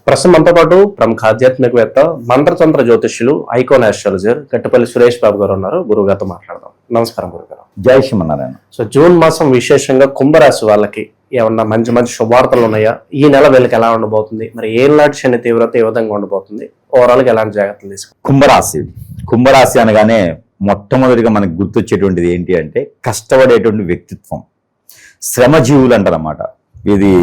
ప్రస్తుతం మనతో పాటు ప్రముఖ ఆధ్యాత్మికవేత్త మంత్రతంత్ర జ్యోతిష్యులు ఐకాన్ ఆస్ట్రాలజర్ గట్టపల్లి సురేష్ బాబు గారు ఉన్నారు. గురువు గారితో మాట్లాడదాం. నమస్కారం గురుగారు. జై శ్రీమన్నారాయణ. సో జూన్ మాసం విశేషంగా కుంభరాశి వాళ్ళకి ఏమన్నా మంచి మంచి శుభార్తలు ఉన్నాయా? ఈ నెల వీళ్ళకి ఎలా ఉండబోతుంది? మరి ఏళ్ళనాటి శని తీవ్రత ఏ విధంగా ఉండబోతుంది? ఓవరాల్ గా ఎలాంటి జాగ్రత్తలు తీసుకో? కుంభరాశి అనగానే మొట్టమొదటిగా మనకు గుర్తొచ్చేటువంటిది ఏంటి అంటే కష్టపడేటువంటి వ్యక్తిత్వం, శ్రమజీవులు అంటారన్నమాట. ఇది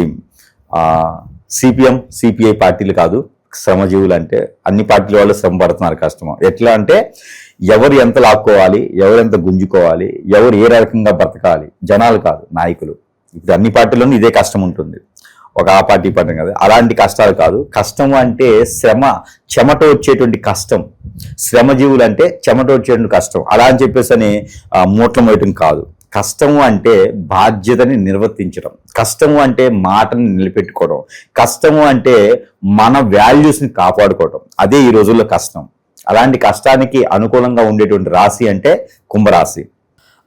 సిపిఎం సిపిఐ పార్టీలు కాదు, శ్రమజీవులు అంటే అన్ని పార్టీల వాళ్ళు శ్రమ పడుతున్నారు. కష్టం ఎట్లా అంటే ఎవరు ఎంత లాక్కోవాలి, ఎవరు ఎంత గుంజుకోవాలి, ఎవరు ఏ రకంగా బ్రతకాలి, జనాలు కాదు నాయకులు. ఇప్పుడు అన్ని పార్టీల్లోనూ ఇదే కష్టం ఉంటుంది, ఒక ఆ పార్టీ పట్టం కదా. అలాంటి కష్టాలు కాదు. కష్టం అంటే చెమట వచ్చేటువంటి కష్టం. శ్రమజీవులు అంటే చెమట వచ్చేటువంటి కష్టం. అలా అని చెప్పేసి అని మూట్లం వేయటం కాదు. కష్టము అంటే బాధ్యతని నిర్వర్తించడం, కష్టము అంటే మాటని నిలబెట్టుకోవడం, కష్టము అంటే మన వాల్యూస్ని కాపాడుకోవడం. అదే ఈ రోజుల్లో కష్టం. అలాంటి కష్టానికి అనుకూలంగా ఉండేటువంటి రాశి అంటే కుంభరాశి.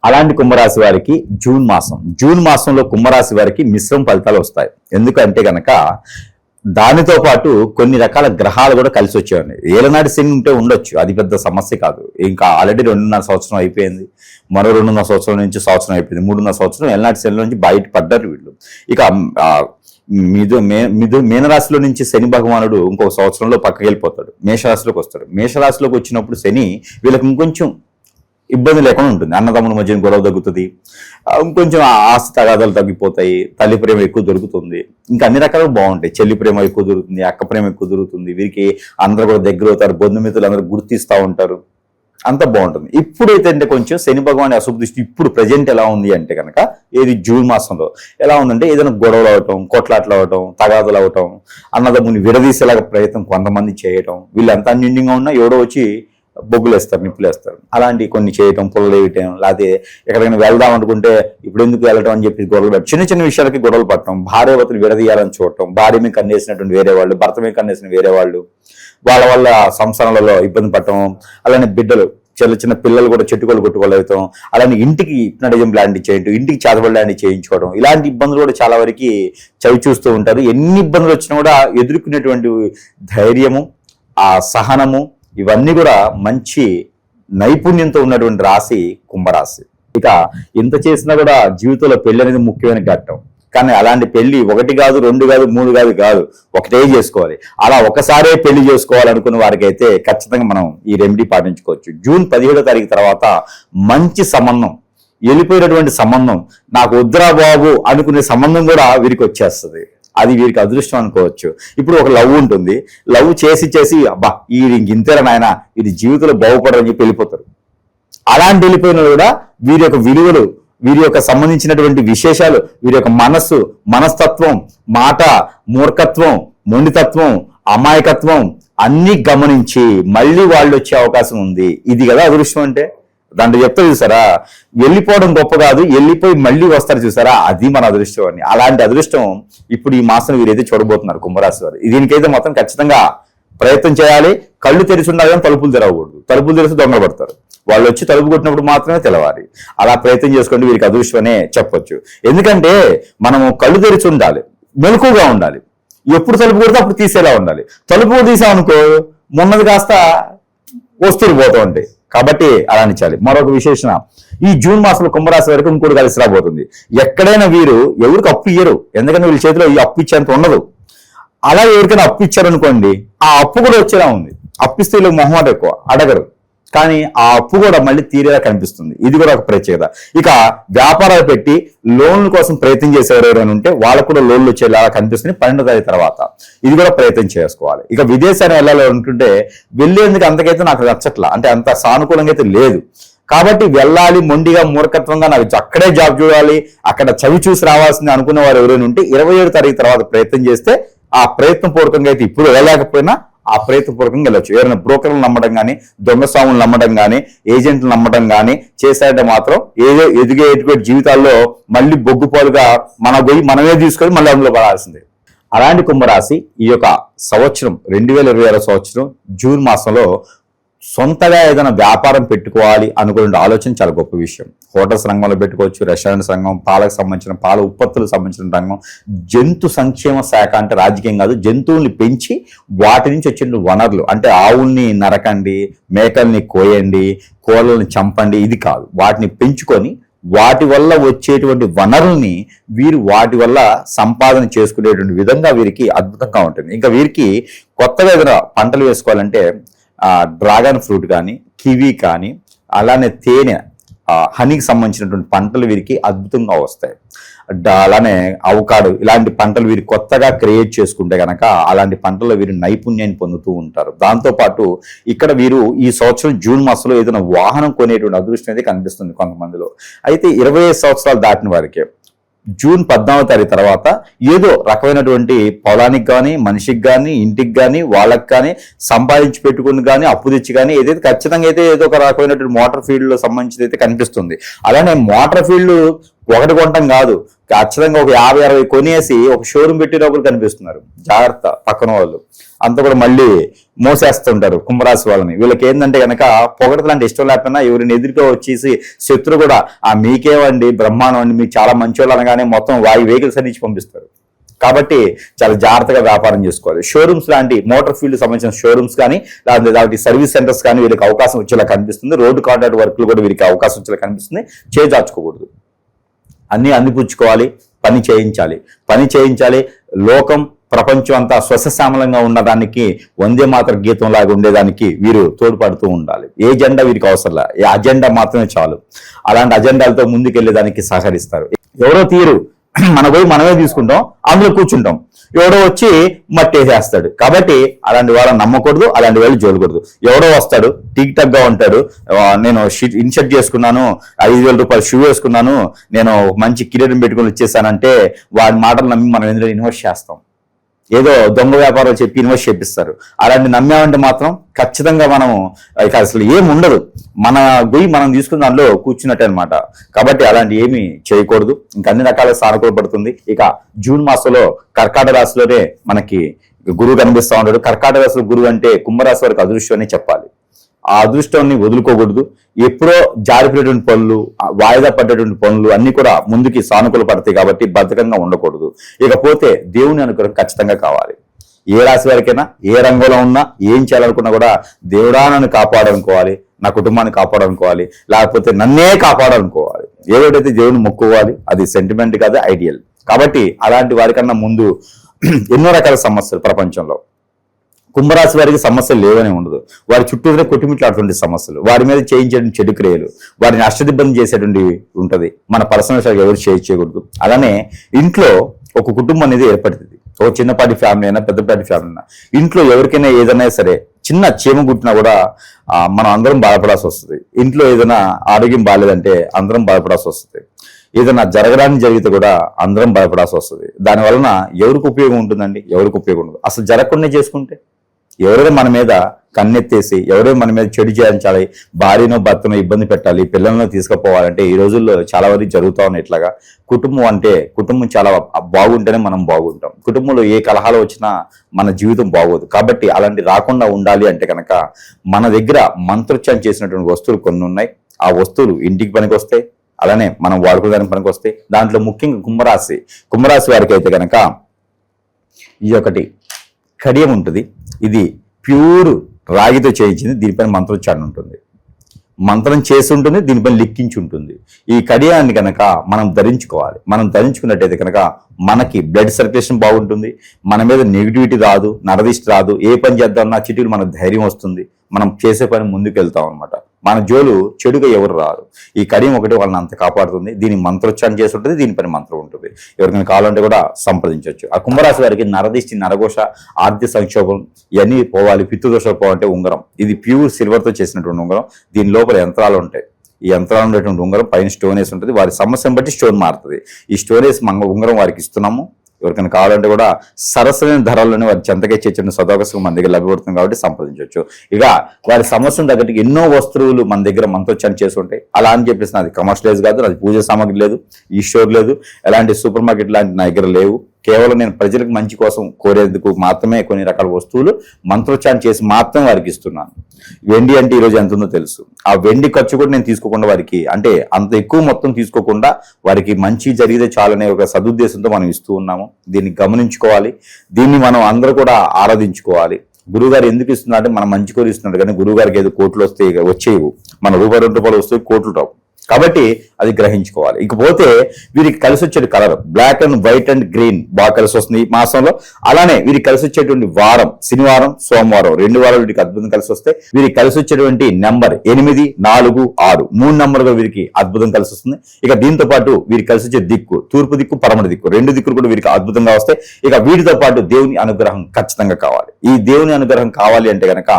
అలాంటి కుంభరాశి వారికి జూన్ మాసంలో కుంభరాశి వారికి మిశ్రమ ఫలితాలు వస్తాయి. ఎందుకంటే కనుక దానితో పాటు కొన్ని రకాల గ్రహాలు కూడా కలిసి వచ్చాయండి. ఏలనాటి శని ఉంటే ఉండొచ్చు, అది పెద్ద సమస్య కాదు. ఇంకా ఆల్రెడీ 2.5 సంవత్సరం అయిపోయింది, మరో 2.5 సంవత్సరం నుంచి సంవత్సరం అయిపోయింది, 3.5 సంవత్సరం ఏలనాటి శని నుంచి బయటపడ్డారు వీళ్ళు. ఇక మీనరాశిలో నుంచి శని భగవానుడు ఇంకొక సంవత్సరంలో పక్కకి వెళ్ళిపోతాడు, మేషరాశిలోకి వస్తాడు. మేషరాశిలోకి వచ్చినప్పుడు శని వీళ్ళకి ఇంకొంచెం ఇబ్బంది లేకుండా ఉంటుంది. అన్నదమ్ముల మధ్యన గొడవ తగ్గుతుంది, ఇంకొంచెం ఆస్తి తగాదాలు తగ్గిపోతాయి, తల్లి ప్రేమ ఎక్కువ దొరుకుతుంది, ఇంకా అన్ని రకాలుగా బాగుంటాయి. చెల్లి ప్రేమ ఎక్కువ దొరుకుతుంది, అక్క ప్రేమ ఎక్కువ దొరుకుతుంది. వీరికి అందరూ కూడా దగ్గర అవుతారు, బంధుమిత్రులు అందరూ గుర్తిస్తూ ఉంటారు, అంత బాగుంటుంది. ఇప్పుడైతే అంటే కొంచెం శని భగవాన్ అశుభ దృష్టి ఇప్పుడు ప్రజెంట్ ఎలా ఉంది అంటే కనుక ఏది జూన్ మాసంలో ఎలా ఉందంటే ఏదైనా గొడవలు అవటం, కొట్లాట్లు అవటం, తగాదులు అవటం, అన్నదమ్ముని విడదీసేలాగా ప్రయత్నం కొంతమంది చేయటం, వీళ్ళంతా అన్యూన్యంగా ఉన్నా ఎవడో వచ్చి బొగ్గులు వేస్తారు, నిప్పులు వేస్తారు, అలాంటి కొన్ని చేయటం, పుల్లలు వేయటం, లేకపోతే ఎక్కడికైనా వెళ్దాం అనుకుంటే ఇప్పుడు ఎందుకు వెళ్ళటం అని చెప్పి గొడవలు పెట్టడం, చిన్న చిన్న విషయాలకి గొడవలు పట్టడం, భార్యాభర్తలు విడదీయాలని చూడటం, భార్య మీద కన్నేసినటువంటి వేరే వాళ్ళు, భర్త మీద కన్నేసిన వేరే వాళ్ళు, వాళ్ళ వల్ల సంసారాలలో ఇబ్బంది పడటం, అలానే బిడ్డలు చిన్న పిల్లలు కూడా చెట్టుకోలు కొట్టుకోలేతాం, అలానే ఇంటికి హిప్నటిజం లాంటివి చేయటం, ఇంటికి చేతబడి లాంటివి చేయించుకోవడం, ఇలాంటి ఇబ్బందులు కూడా చాలా వరకు చవి చూస్తూ ఉంటారు. ఎన్ని ఇబ్బందులు వచ్చినా కూడా ఎదుర్కొనేటువంటి ధైర్యము, ఆ సహనము, ఇవన్నీ కూడా మంచి నైపుణ్యంతో ఉన్నటువంటి రాశి కుంభరాశి. ఇక ఇంత చేసినా కూడా జీవితంలో పెళ్లి అనేది ముఖ్యమైన ఘట్టం. కానీ అలాంటి పెళ్లి 1 కాదు, 2 కాదు, 3 కాదు, ఒకటే చేసుకోవాలి. అలా ఒకసారే పెళ్లి చేసుకోవాలనుకున్న వారికి అయితే ఖచ్చితంగా మనం ఈ రెమెడీ పాటించుకోవచ్చు. జూన్ 17వ తారీఖు తర్వాత మంచి సంబంధం, వెళ్ళిపోయినటువంటి సంబంధం, నాకు వద్దురా బాబు అనుకునే సంబంధం కూడా వీరికి వచ్చేస్తుంది. అది వీరికి అదృష్టం అనుకోవచ్చు. ఇప్పుడు ఒక లవ్ ఉంటుంది, లవ్ చేసి అబ్బా ఈ ఇంతేరా నాయన, ఇది జీవితంలో బాగుపడని చెప్పి వెళ్ళిపోతారు. అలాంటి వెళ్ళిపోయిన కూడా వీరి యొక్క విలువలు, వీరి యొక్క సంబంధించినటువంటి విశేషాలు, వీరి యొక్క మనస్తత్వం, మాట, మూర్ఖత్వం, మొండితత్వం, అమాయకత్వం అన్ని గమనించి మళ్ళీ వాళ్ళు వచ్చే అవకాశం ఉంది. ఇది కదా అదృష్టం అంటే. దాంట్లో చెప్తా చూసారా, వెళ్ళిపోవడం గొప్ప కాదు, వెళ్ళిపోయి మళ్ళీ వస్తారు చూసారా, అది మన అదృష్టం అని. అలాంటి అదృష్టం ఇప్పుడు ఈ మాసం వీరైతే చూడబోతున్నారు కుంభరాశి వారు. దీనికైతే మొత్తం ఖచ్చితంగా ప్రయత్నం చేయాలి. కళ్ళు తెరిచి ఉండాలి కానీ తలుపులు తెరవకూడదు. తలుపులు తెరిచి దొంగ పడతారు. వాళ్ళు వచ్చి తలుపు కొట్టినప్పుడు మాత్రమే తెలవాలి. అలా ప్రయత్నం చేసుకోండి, వీరికి అదృష్టం అనే చెప్పొచ్చు. ఎందుకంటే మనము కళ్ళు తెరిచి ఉండాలి, మెలకుగా ఉండాలి. ఎప్పుడు తలుపు కొడితే అప్పుడు తీసేలా ఉండాలి. తలుపు తీసామనుకో మొన్నది కాస్త వస్తువులు పోతూ ఉంటాయి. కాబట్టి అలా అనిచాలి. మరొక విశేషణ, ఈ జూన్ మాసంలో కుంభరాశి వరకు ఇంకోటి కలిసి రాబోతుంది. ఎక్కడైనా వీరు ఎవరికి అప్పు ఇయ్యరు, ఎందుకంటే వీళ్ళ చేతిలో ఈ అప్పు ఇచ్చేంత ఉండదు. అలా ఎవరికైనా అప్పు ఇచ్చారనుకోండి, ఆ అప్పు కూడా వచ్చేలా ఉంది. అప్పిస్తే వీళ్ళకి మొహమాట ఎక్కువ, అడగరు. కానీ ఆ అప్పు కూడా మళ్ళీ తీరేలా కనిపిస్తుంది. ఇది కూడా ఒక ప్రత్యేకత. ఇక వ్యాపారాలు పెట్టి లోన్ల కోసం ప్రయత్నం చేసేవారు ఎవరైనా ఉంటే వాళ్ళకు కూడా లోన్లు వచ్చేలా కనిపిస్తుంది 12వ తారీఖు తర్వాత. ఇది కూడా ప్రయత్నం చేసుకోవాలి. ఇక విదేశాన్ని వెళ్ళాలి అనుకుంటే వెళ్ళేందుకు అంతకైతే నాకు నచ్చట్లా, అంటే అంత సానుకూలంగా అయితే లేదు. కాబట్టి వెళ్ళాలి, మొండిగా మూర్ఖత్వంగా నాకు అక్కడే జాబ్ చూడాలి, అక్కడ చవి చూసి రావాల్సింది అనుకున్న వారు ఎవరైనా ఉంటే 27వ తారీఖు తర్వాత ప్రయత్నం చేస్తే ఆ ప్రయత్నం పూర్వకంగా అయితే ఇప్పుడు వెళ్ళలేకపోయినా ఆ ప్రయత్నపూర్వకంగా వెళ్ళొచ్చు. ఎవరైనా బ్రోకర్లు నమ్మడం కానీ, దొంగ స్వాములు నమ్మడం కానీ, ఏజెంట్లు నమ్మడం కానీ చేశారంటే మాత్రం ఏదో ఎదిగేటువంటి జీవితాల్లో మళ్ళీ బొగ్గుపాలుగా మనమే తీసుకొని మళ్ళీ అందులో పడాల్సిందే. అలాంటి కుంభరాశి ఈ యొక్క సంవత్సరం 2026 సంవత్సరం జూన్ మాసంలో సొంతగా ఏదైనా వ్యాపారం పెట్టుకోవాలి అనుకునే ఆలోచన చాలా గొప్ప విషయం. హోటల్స్ రంగంలో పెట్టుకోవచ్చు, రెస్టారెంట్స్ రంగం, పాలకు సంబంధించిన పాల ఉత్పత్తులకు సంబంధించిన రంగం, జంతు సంక్షేమ శాఖ అంటే రాజకీయం కాదు, జంతువుల్ని పెంచి వాటి నుంచి వచ్చిన వనరులు అంటే ఆవుల్ని నరకండి, మేకల్ని కోయండి, కోళ్ళని చంపండి, ఇది కాదు. వాటిని పెంచుకొని వాటి వల్ల వచ్చేటువంటి వనరుల్ని వీరు వాటి వల్ల సంపాదన చేసుకునేటువంటి విధంగా వీరికి అద్భుతంగా ఉంటుంది. ఇంకా వీరికి కొత్తగా ఏదైనా పంటలు వేసుకోవాలంటే డ్రాగన్ ఫ్రూట్ కానీ, కివీ కానీ, అలానే తేనె, హనీకి సంబంధించినటువంటి పంటలు వీరికి అద్భుతంగా వస్తాయి. అలానే అవకాడో, ఇలాంటి పంటలు వీరు కొత్తగా క్రియేట్ చేసుకుంటే కనుక అలాంటి పంటల్లో వీరు నైపుణ్యాన్ని పొందుతూ ఉంటారు. దాంతోపాటు ఇక్కడ వీరు ఈ సంవత్సరం జూన్ మాసంలో ఏదైనా వాహనం కొనేటువంటి అదృష్టం అయితే కనిపిస్తుంది కొంతమందిలో. అయితే 25 సంవత్సరాలు దాటిన వారికి జూన్ 14వ తారీఖు తర్వాత ఏదో రకమైనటువంటి పొలానికి కానీ, మనిషికి కానీ, ఇంటికి కానీ, వాళ్ళకి కానీ సంపాదించి పెట్టుకుని కానీ, అప్పు తెచ్చి కానీ ఏదైతే ఖచ్చితంగా అయితే ఏదో ఒక రకమైనటువంటి మోటార్ ఫీల్డ్లో సంబంధించి అయితే కనిపిస్తుంది. అలానే మోటార్ ఫీల్డ్ ఒకటి కొనటం కాదు, ఖచ్చితంగా ఒక 50-60 కొనేసి ఒక షోరూమ్ పెట్టిన ఒకరు కనిపిస్తున్నారు. జాగ్రత్త, పక్కన వాళ్ళు అంతా కూడా మళ్ళీ మోసేస్తుంటారు కుంభరాశి వాళ్ళని. వీళ్ళకి ఏంటంటే కనుక పొగడతలంటే ఇష్టం లేకపోయినా ఎవరిని ఎదురుగా వచ్చేసి శత్రు కూడా మీకేమండి బ్రహ్మాండం అండి, మీకు చాలా మంచోళ్ళు అనగానే మొత్తం వెహికల్స్ అన్ని పంపిస్తారు. కాబట్టి చాలా జాగ్రత్తగా వ్యాపారం చేసుకోవాలి. షోరూమ్స్ లాంటి మోటార్ ఫీల్డ్ సంబంధించిన షోరూమ్స్ కానీ, లేకపోతే సర్వీస్ సెంటర్స్ కానీ వీళ్ళకి అవకాశం వచ్చేలా కనిపిస్తుంది. రోడ్డు కాంట్రాక్ట్ వర్క్లు కూడా వీరికి అవకాశం వచ్చేలా కనిపిస్తుంది. చేజార్చుకోకూడదు, అన్ని అందిపుచ్చుకోవాలి, పని చేయించాలి. లోకం ప్రపంచం అంతా స్వసశ్యామలంగా ఉన్నదానికి వందే మాత్రం గీతం లాగా ఉండేదానికి వీరు తోడ్పడుతూ ఉండాలి. ఏ జెండా వీరికి అవసరంలా, ఏ అజెండా మాత్రమే చాలు. అలాంటి అజెండాలతో ముందుకెళ్లేదానికి సహకరిస్తారు. ఎవరో తీరు మనమే తీసుకుంటాం, అందులో కూర్చుంటాం, ఎవడో వచ్చి మట్టేసేస్తాడు. కాబట్టి అలాంటి వాళ్ళని నమ్మకూడదు, అలాంటి వాళ్ళు చూడకూడదు. ఎవడో వస్తాడు, టిక్ టాక్ గా ఉంటాడు, నేను ఇన్షర్ట్ చేసుకున్నాను, 5,000 రూపాయలు షూ వేసుకున్నాను, నేను మంచి కిరీటం పెట్టుకుని వచ్చేసానంటే వాడి మాటలు నమ్మి మనం ఎందులో ఇన్వెస్ట్ చేస్తాం. ఏదో దొంగ వ్యాపారం చెప్పి ఇన్వెస్ట్ చేపిస్తారు. అలాంటి నమ్మామంటే మాత్రం ఖచ్చితంగా మనము ఇక అసలు ఏమి ఉండదు, మన గుయి మనం తీసుకున్న దానిలో కూర్చున్నట్టే అనమాట. కాబట్టి అలాంటి ఏమి చేయకూడదు. ఇంకా అన్ని రకాల సానుకూల పడుతుంది. ఇక జూన్ మాసంలో కర్కాటక రాశిలోనే మనకి గురువు కనిపిస్తూ ఉంటాడు. కర్కాటక రాశిలో గురువు అంటే కుంభరాశి వారికి అదృష్టం అని చెప్పాలి. ఆ అదృష్టాన్ని వదులుకోకూడదు. ఎప్పుడో జారిపోయేటువంటి పనులు, వాయిదా పడ్డటువంటి పనులు అన్ని కూడా ముందుకి సానుకూల పడతాయి. కాబట్టి బద్ధకంగా ఉండకూడదు. ఇకపోతే దేవుని అనుగ్రహం ఖచ్చితంగా కావాలి. ఏ రాశి వారికైనా ఏ రంగంలో ఉన్నా ఏం చేయాలనుకున్నా కూడా దేవుడా నన్ను కాపాడాలనుకోవాలి, నా కుటుంబాన్ని కాపాడాలనుకోవాలి, లేకపోతే నన్నే కాపాడాలనుకోవాలి. ఏదైతే దేవుని మొక్కుకోవాలి. అది సెంటిమెంట్ కాదు, ఐడియల్. కాబట్టి అలాంటి వారికన్నా ముందు ఎన్నో రకాల సమస్యలు ప్రపంచంలో. కుంభరాశి వారికి సమస్యలు లేవనే ఉండదు. వారి చుట్టూనే కొట్టుమిట్లాడుతుండే సమస్యలు, వారి మీద చేయించేటువంటి చెడు క్రియలు, వారిని అష్టదిబ్బంది చేసేటువంటి ఉంటుంది. మన పర్సనల్ ఎవరు చేయకూడదు. అలానే ఇంట్లో ఒక కుటుంబం అనేది ఏర్పడుతుంది. ఒక చిన్నపాటి ఫ్యామిలీ అయినా పెద్దపాటి ఫ్యామిలీ అయినా ఇంట్లో ఎవరికైనా ఏదైనా సరే చిన్న చీమ గుట్టినా కూడా మనం అందరం బాధపడాల్సి వస్తుంది. ఇంట్లో ఏదైనా ఆరోగ్యం బాగాలేదంటే అందరం బాధపడాల్సి వస్తుంది. ఏదైనా జరగడానికి జరిగితే కూడా అందరం భయపడాల్సి వస్తుంది. దానివలన ఎవరికి ఉపయోగం ఉంటుందండి? ఎవరికి ఉపయోగం ఉండదు. అసలు జరగకుండా చేసుకుంటే ఎవరైనా మన మీద కన్నెత్తేసి ఎవరైనా మన మీద చెడు చేయించాలి, భార్యనో భర్తనో ఇబ్బంది పెట్టాలి, పిల్లలను తీసుకుపోవాలంటే ఈ రోజుల్లో చాలా వరకు జరుగుతూ ఉన్నాయి. ఇట్లాగా కుటుంబం అంటే కుటుంబం చాలా బాగుంటేనే మనం బాగుంటాం. కుటుంబంలో ఏ కలహాలు వచ్చినా మన జీవితం బాగోదు. కాబట్టి అలాంటి రాకుండా ఉండాలి అంటే కనుక మన దగ్గర మంత్రోచ్చారం చేసినటువంటి వస్తువులు కొన్ని ఉన్నాయి. ఆ వస్తువులు ఇంటికి పనికి వస్తాయి, అలానే మనం వాడుకోవడానికి పనికి వస్తాయి. దాంట్లో ముఖ్యంగా కుంభరాశి వారికి అయితే కనుక ఈ ఒకటి కడియం ఉంటుంది. ఇది ప్యూర్ రాగితో చేయించింది. దీనిపైన మంత్రోచ్చారణ ఉంటుంది, మంత్రం చేసి ఉంటుంది, దీనిపైన లిక్కించి ఉంటుంది. ఈ కడియాన్ని కనుక మనం ధరించుకోవాలి. మనం ధరించుకున్నట్టయితే కనుక మనకి బ్లడ్ సర్క్యులేషన్ బాగుంటుంది, మన మీద నెగిటివిటీ రాదు, నరదిష్టి రాదు. ఏ పని చేద్దామన్నా చిటికలు మనకు ధైర్యం వస్తుంది, మనం చేసే పని ముందుకు వెళ్తాం అనమాట. మన జోలు చెడుగా ఎవరు రారు. ఈ కడియం ఒకటి వాళ్ళని అంత కాపాడుతుంది. దీని మంత్రోచ్చారణ చేసి ఉంటుంది, దీనిపైన మంత్రం ఉంటుంది. ఎవరికైనా కావాలంటే కూడా సంప్రదించవచ్చు. ఆ కుంభరాశి వారికి నరదిష్టి, నరఘోష, ఆర్థిక సంక్షోభం ఇవన్నీ పోవాలి, పితృదోషాలు పోవాలంటే ఉంగరం. ఇది ప్యూర్ సిల్వర్తో చేసినటువంటి ఉంగరం. దీని లోపల యంత్రాలు ఉంటాయి. ఈ యంత్రాలు ఉండేటువంటి ఉంగరం పైన స్టోన్ వేసి ఉంటుంది. వారి సమస్యను బట్టి స్టోన్ మారుతుంది. ఈ స్టోన్ వేసి ఉంగరం వారికి ఇస్తున్నాము. ఎవరికైనా కావాలంటే కూడా సరసమైన ధరల్లోనే వారి చెంతకే చేర్చిన సదవకాశం మన దగ్గర లభ్యపడుతుంది. కాబట్టి సంప్రదించవచ్చు. ఇక వారి సమస్యను తగ్గట్టు ఎన్నో వస్తువులు మన దగ్గర మంత్రోచ్చారణ చేసి ఉంటాయి. అలా అని చెప్పేసి నాది కమర్షియలైజ్ కాదు, నాది పూజ సామాగ్రి లేదు, ఈ స్టోర్ లేదు, ఎలాంటి సూపర్ మార్కెట్ లాంటి నా దగ్గర లేవు. కేవలం నేను ప్రజలకు మంచి కోసం కోరేందుకు మాత్రమే కొన్ని రకాల వస్తువులు మంత్రోచ్చారణ చేసి మాత్రమే వారికి ఇస్తున్నాను. వెండి అంటే ఈరోజు ఎంత ఉందో తెలుసు. ఆ వెండి ఖర్చు కూడా నేను తీసుకోకుండా వారికి, అంటే అంత ఎక్కువ మొత్తం తీసుకోకుండా వారికి మంచి జరిగితే చాలనే ఒక సదుద్దేశంతో మనం ఇస్తూ ఉన్నాము. దీన్ని గమనించుకోవాలి. దీన్ని మనం అందరూ కూడా ఆరాధించుకోవాలి. గురువుగారు ఎందుకు ఇస్తున్నారు అంటే మనం మంచి కోరి ఇస్తున్నాడు, కానీ గురువుగారికి ఏదో కోట్లు వస్తే వచ్చేవి, మన రూపాయి 2 రూపాయలు వస్తే కోట్లు రావు. కాబట్టి అది గ్రహించుకోవాలి. ఇకపోతే వీరికి కలిసి వచ్చే colour black and white and green బాగా కలిసి వస్తుంది ఈ మాసంలో. అలానే వీరికి కలిసి వచ్చేటువంటి వారం శనివారం, సోమవారం 2 వారాలు వీరికి అద్భుతం కలిసి వస్తాయి. వీరికి కలిసి వచ్చేటువంటి నెంబర్ 8, 4, 6 3 నెంబర్గా వీరికి అద్భుతం కలిసి వస్తుంది. ఇక దీంతో పాటు వీరికి కలిసి వచ్చే దిక్కు తూర్పు దిక్కు, పడమటి దిక్కు 2 దిక్కులు కూడా వీరికి అద్భుతంగా వస్తాయి. ఇక వీటితో పాటు దేవుని అనుగ్రహం ఖచ్చితంగా కావాలి. ఈ దేవుని అనుగ్రహం కావాలి అంటే గనక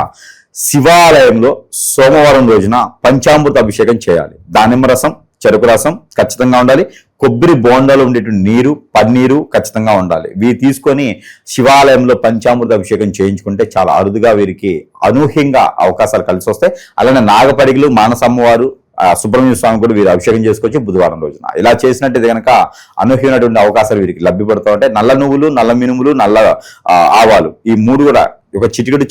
శివాలయంలో సోమవారం రోజున పంచామృత అభిషేకం చేయాలి. దానిమ్మ రసం, చెరుకు రసం ఖచ్చితంగా ఉండాలి. కొబ్బరి బోండాలు ఉండేటువంటి నీరు, పన్నీరు ఖచ్చితంగా ఉండాలి. వీరు తీసుకొని శివాలయంలో పంచామృత అభిషేకం చేయించుకుంటే చాలా అరుదుగా వీరికి అనూహ్యంగా అవకాశాలు కలిసి వస్తాయి. అలానే నాగపడిగలు, మానసమ్మవారు, సుబ్రహ్మణ్య స్వామి కూడా వీరు అభిషేకం చేసుకోవచ్చు బుధవారం రోజున. ఇలా చేసినట్టయితే కనుక అనూహ్యమైనటువంటి అవకాశాలు వీరికి లభ్యపడుతూ ఉంటాయి. నల్ల నువ్వులు, నల్ల మినుములు, నల్ల ఆవాలు ఈ 3 కూడా ఒక చిటికెడు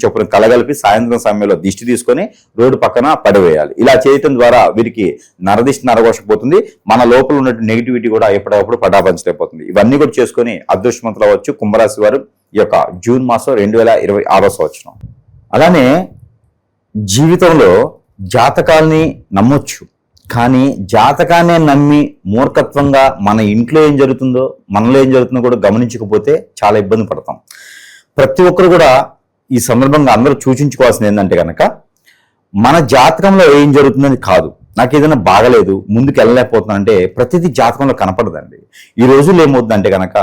చొప్పున కలగలిపి సాయంత్రం సమయంలో దిష్టి తీసుకొని రోడ్డు పక్కన పడివేయాలి. ఇలా చేయటం ద్వారా వీరికి నరదిష్టి నరగోషపోతుంది. మన లోపల ఉన్నటువంటి నెగిటివిటీ కూడా ఎప్పటికప్పుడు పటాపంచలేకపోతుంది. ఇవన్నీ కూడా చేసుకొని అదృష్టవంతులు అవ్వచ్చు కుంభరాశి వారు ఈ యొక్క జూన్ మాసం 2026 సంవత్సరం. అలానే జీవితంలో జాతకాల్ని నమ్మొచ్చు, కానీ జాతకాన్ని నమ్మి మూర్ఖత్వంగా మన ఇంట్లో ఏం జరుగుతుందో, మనలో ఏం జరుగుతుందో కూడా గమనించకపోతే చాలా ఇబ్బంది పడతాం. ప్రతి ఒక్కరు కూడా ఈ సందర్భంగా అందరూ సూచించుకోవాల్సింది ఏంటంటే కనుక మన జాతకంలో ఏం జరుగుతుందని కాదు, నాకు ఏదైనా బాగలేదు ముందుకు వెళ్ళలేకపోతున్నానంటే ప్రతిదీ జాతకంలో కనపడదండి. ఈ రోజుల్లో ఏమవుతుందంటే కనుక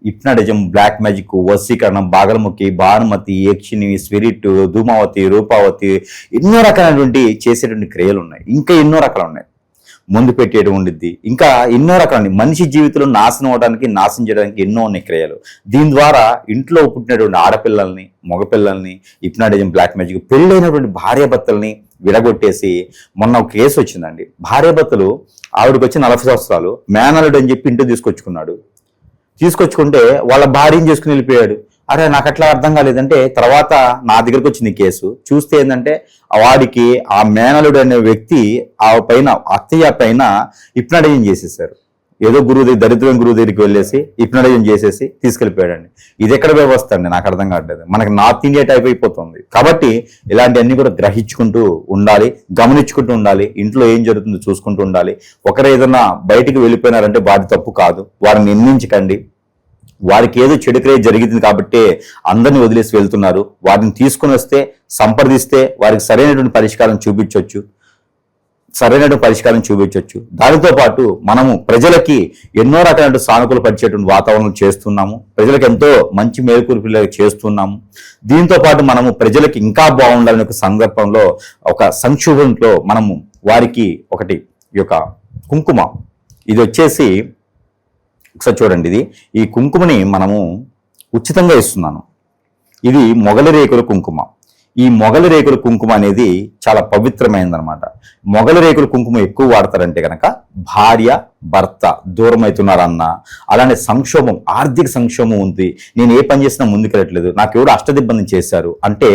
హిప్నాటిజం, బ్లాక్ మ్యాజిక్, వశీకరణం, బాగలముఖి, భానుమతి, యక్షిని, స్పిరిట్, ధూమావతి, రూపావతి ఎన్నో రకాలైనటువంటి చేసేటువంటి క్రియలు ఉన్నాయి. ఇంకా ఎన్నో రకాలు ఉన్నాయి. ముందు పెట్టేయడం ఉండిద్ది, ఇంకా ఎన్నో రకాల మనిషి జీవితంలో నాశనం అవడానికి, నాశనం చేయడానికి ఎన్నో ఉన్నాయి క్రియలు. దీని ద్వారా ఇంట్లో పుట్టినటువంటి ఆడపిల్లల్ని, మగపిల్లల్ని హిప్నాటిజం, బ్లాక్ మ్యాజిక్, పెళ్ళైనటువంటి భార్యాభర్తల్ని విడగొట్టేసి మొన్న ఒక కేసు వచ్చిందండి. భార్యాభర్తలు ఆవిడకి వచ్చి 40 సంవత్సరాలు, మేనలుడు అని చెప్పి ఇంటికి తీసుకొచ్చుకుంటే వాళ్ళ భార్యను చేసుకుని వెళ్ళిపోయాడు. అరే నాకు అట్లా అర్థం కాలేదంటే తర్వాత నా దగ్గరకు వచ్చింది కేసు. చూస్తే ఏంటంటే వాడికి ఆ మేనలుడు అనే వ్యక్తి ఆ పైన అత్తయ్య పైన హిప్నాటిజం చేసేసారు. ఏదో దరిద్రమైన గురువు దగ్గరికి వెళ్ళేసి హిప్నాటిజం చేసేసి తీసుకెళ్ళిపోయాడండి. ఇది ఎక్కడ వ్యవస్థ అండి, నాకు అర్థం కావట్లేదు. మనకి నార్త్ ఇండియా టైప్ అయిపోతుంది. కాబట్టి ఇలాంటివన్నీ కూడా గ్రహించుకుంటూ ఉండాలి, గమనించుకుంటూ ఉండాలి, ఇంట్లో ఏం జరుగుతుందో చూసుకుంటూ ఉండాలి. ఒకరు ఏదైనా బయటికి వెళ్ళిపోయినారంటే వారి తప్పు కాదు, వారిని నిందించకండి. వారికి ఏదో చెడు క్రియ జరిగింది కాబట్టి అందరిని వదిలేసి వెళ్తున్నారు. వారిని తీసుకుని వస్తే సంప్రదిస్తే వారికి సరైనటువంటి పరిష్కారం చూపించవచ్చు. దానితో పాటు మనము ప్రజలకి ఎన్నో రకాల సానుకూల పరిచేటువంటి వాతావరణం చేస్తున్నాము. ప్రజలకు ఎంతో మంచి మేలుకూర్పులు చేస్తున్నాము. దీంతో పాటు మనము ప్రజలకి ఇంకా బాగుండాలని ఒక సందర్భంలో, ఒక సంక్షోభంలో మనము వారికి ఒకటి ఈ యొక్క కుంకుమ, ఇది వచ్చేసి ఒకసారి చూడండి, ఈ కుంకుమని మనము ఉచితంగా ఇస్తున్నాను. ఇది మొగలి రేకుల కుంకుమ. ఈ మొగలి రేకుల కుంకుమ అనేది చాలా పవిత్రమైనదనమాట. మొగలి రేకుల కుంకుమ ఎక్కువ వాడతారంటే కనుక భార్య భర్త దూరం అవుతున్నారన్న, అలానే సంక్షోభం, ఆర్థిక సంక్షోభం ఉంది, నేను ఏ పని చేసినా ముందుకెళ్ళట్లేదు, నాకు ఎవరు అష్టదిబ్బంది చేశారు అంటే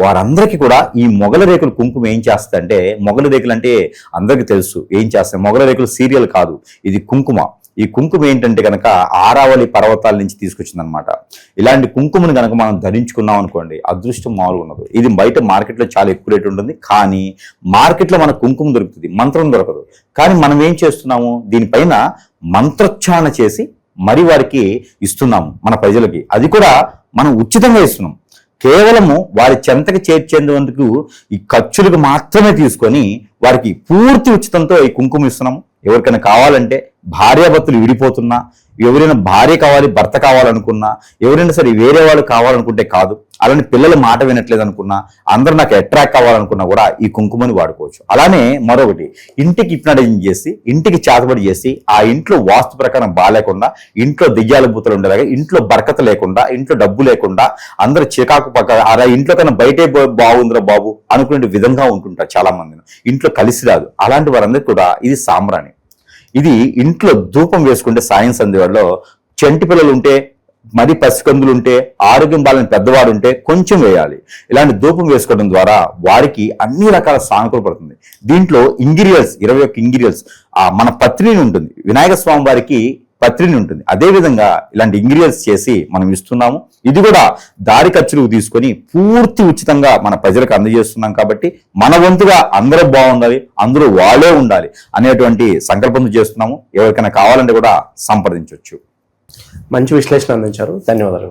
వారందరికీ కూడా ఈ మొగలి రేకుల కుంకుమ ఏం చేస్తుందంటే, మొగలి రేకులు అంటే అందరికీ తెలుసు ఏం చేస్తాయి. మొగలి రేకులు సీరియల్ కాదు, ఇది కుంకుమ. ఈ కుంకుమ ఏంటంటే కనుక ఆరావళి పర్వతాల నుంచి తీసుకొచ్చింది అనమాట. ఇలాంటి కుంకుమను కనుక మనం ధరించుకున్నాం అనుకోండి, అదృష్టం మామూలుగా ఉండదు. ఇది బయట మార్కెట్లో చాలా ఎక్కువ రేటు ఉంటుంది, కానీ మార్కెట్లో మన కుంకుమ దొరుకుతుంది, మంత్రం దొరకదు. కానీ మనం ఏం చేస్తున్నాము, దీనిపైన మంత్రోచ్చారణ చేసి మరి వారికి ఇస్తున్నాము మన ప్రజలకి. అది కూడా మనం ఉచితంగా ఇస్తున్నాం. కేవలము వారి చెంతకి చేర్చేందుకు ఈ ఖర్చులకు మాత్రమే తీసుకొని వారికి పూర్తి ఉచితంతో ఈ కుంకుమ ఇస్తున్నాము. ఎవరికైనా కావాలంటే భార్యాభర్తలు విడిపోతున్నా, ఎవరైనా భార్య కావాలి భర్త కావాలనుకున్నా, ఎవరైనా సరే వేరే వాళ్ళు కావాలనుకుంటే కాదు, అలానే పిల్లల మాట వినట్లేదు అనుకున్నా, అందరూ నాకు అట్రాక్ట్ కావాలనుకున్నా కూడా ఈ కుంకుమని వాడుకోవచ్చు. అలానే మరొకటి, ఇంటికి హిప్నాటిజం చేసి, ఇంటికి చేతబడి చేసి, ఆ ఇంట్లో వాస్తు ప్రకారం బాగాలేకుండా, ఇంట్లో దెయ్యాల బూతలు ఉండేలాగా, ఇంట్లో బరకత లేకుండా, ఇంట్లో డబ్బు లేకుండా, అందరూ చికాకు పక్క అలా ఇంట్లో కన్నా బయటే బాగుందిరా బాబు అనుకునే విధంగా ఉంటుంటారు చాలా మందిని. ఇంట్లో కలిసి రాదు. అలాంటి వారందరికీ కూడా ఇది సాంబ్రాణి. ఇది ఇంట్లో ధూపం వేసుకుంటే సాయం సంధ్యలో చంటి పిల్లలు ఉంటే, మరి పసికందులు ఉంటే, ఆరోగ్యం బాలని పెద్దవాడు ఉంటే కొంచెం వేయాలి. ఇలాంటి ధూపం వేసుకోవడం ద్వారా వారికి అన్ని రకాల సానుకూల పడుతుంది. దీంట్లో ఇంగ్రీడియంట్స్ 21 ఇంగ్రీడియంట్స్, మన పత్రిని ఉంటుంది, వినాయక స్వామి వారికి పత్రిని ఉంటుంది. అదేవిధంగా ఇలాంటి ఇంగ్రీడియంట్స్ చేసి మనం ఇస్తున్నాము. ఇది కూడా దారి ఖర్చులకు తీసుకొని పూర్తి ఉచితంగా మన ప్రజలకు అందజేస్తున్నాం. కాబట్టి మన వంతుగా అందరూ బాగుండాలి, అందరూ వాళ్ళే ఉండాలి అనేటువంటి సంకల్పంతో చేస్తున్నాము. ఎవరికైనా కావాలంటే కూడా సంప్రదించవచ్చు. మంచి విశ్లేషణ అందించారు. ధన్యవాదాలు.